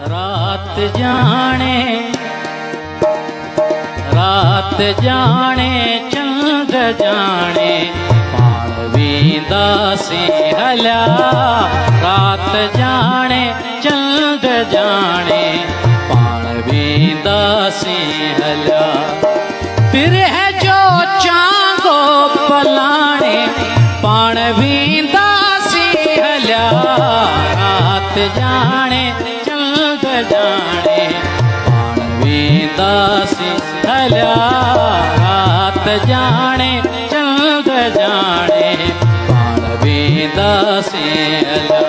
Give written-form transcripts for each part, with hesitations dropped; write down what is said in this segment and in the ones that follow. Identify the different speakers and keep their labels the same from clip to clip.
Speaker 1: रात जाने चंद जाने पाण वींदासीं हलिया। रात जाने चंद जाने पाण वींदासीं हलिया। फिर है जो चांगो पलाणे पाण वींदासीं हलिया। रात जाने चंद जाने पाण वींदासीं हलिया। रात जाने चंद जाने पाण वींदासीं हलिया।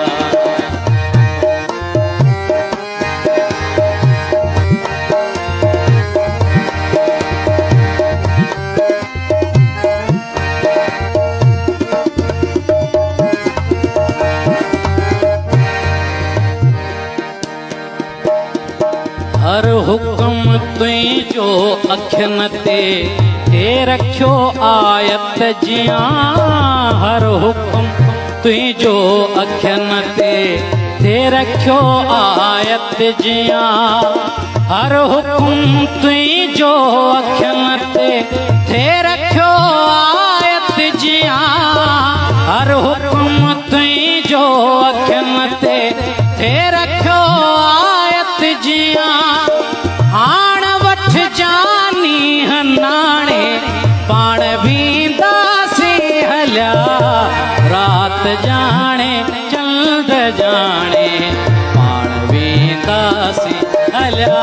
Speaker 1: हर हुक्म तुझो अखियन ते रखियो आयत जियां। हर हुक्म तुझो अखियन ते रखियो आयत जियां। हर हुक्म तुझो अखियन ते रखियो आयत जियां। हर हुक्म तुझो अखियन ते रखियो आयत जियां। हाण वठ जानी हनाणे पाण वींदासीं हलिया। रात जाने चंद जाने पाण वींदासीं हलिया।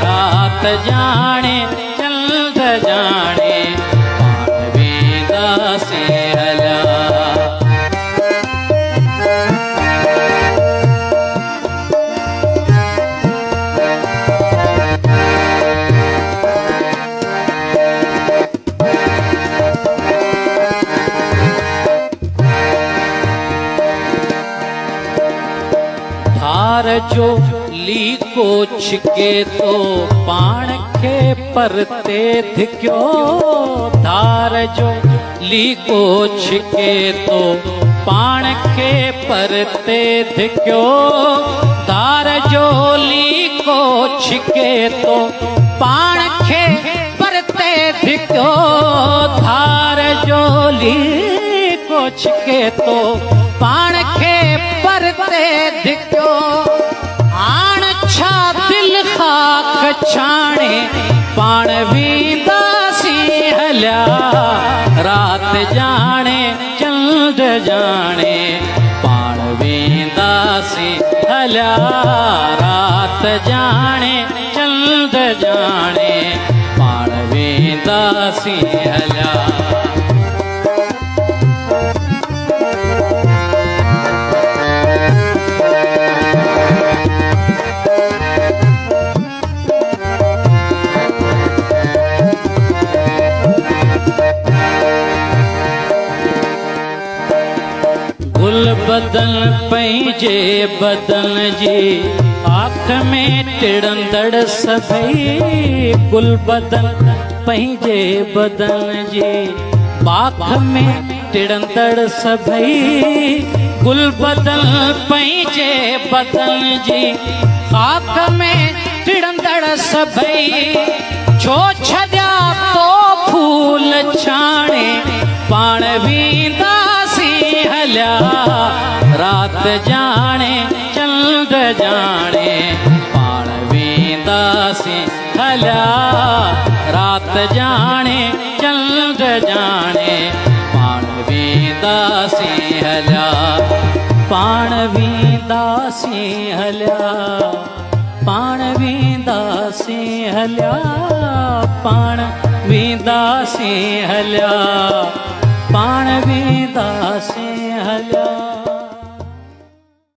Speaker 1: रात जाने चंद जाने पाण वींदासीं हलिया। धार जो लीको छिके तो पाण खे परते धिक्यो। धार जो लीको छिके तो पाण खे परते धिक्यो। धार जो लीको छिके तो पाण खे परते धिक्यो। धार जो लीको छिके तो पाण खे परते धिक्यो। आण छा दिल खाक छाणे पाण वींदासीं हलिया। रात जाने चंद जाने पाण वींदासीं हलिया। रात जाने चंद जाने पाण वींदासीं हलिया। गुल बदन पंहिंजे बदन जी आँख में टिड़ंदड़ सभई। गुल बदन पंहिंजे बदन जी आँख में टिड़ंदड़ सभई। गुल बदन पंहिंजे बदन जी आँख में टिड़ंदड़ सभई। छो छॾिया तो फूल छाणे पाण वींदासीं हलिया। रात जाने चंद जाने पाण वींदासीं हलिया। रात जाने चंद जाने पाण वींदासीं हलिया। पाण वींदासीं हलिया। पाण वींदासीं हलिया। पाण वींदासीं हलिया। पाण वींदासीं हलिया।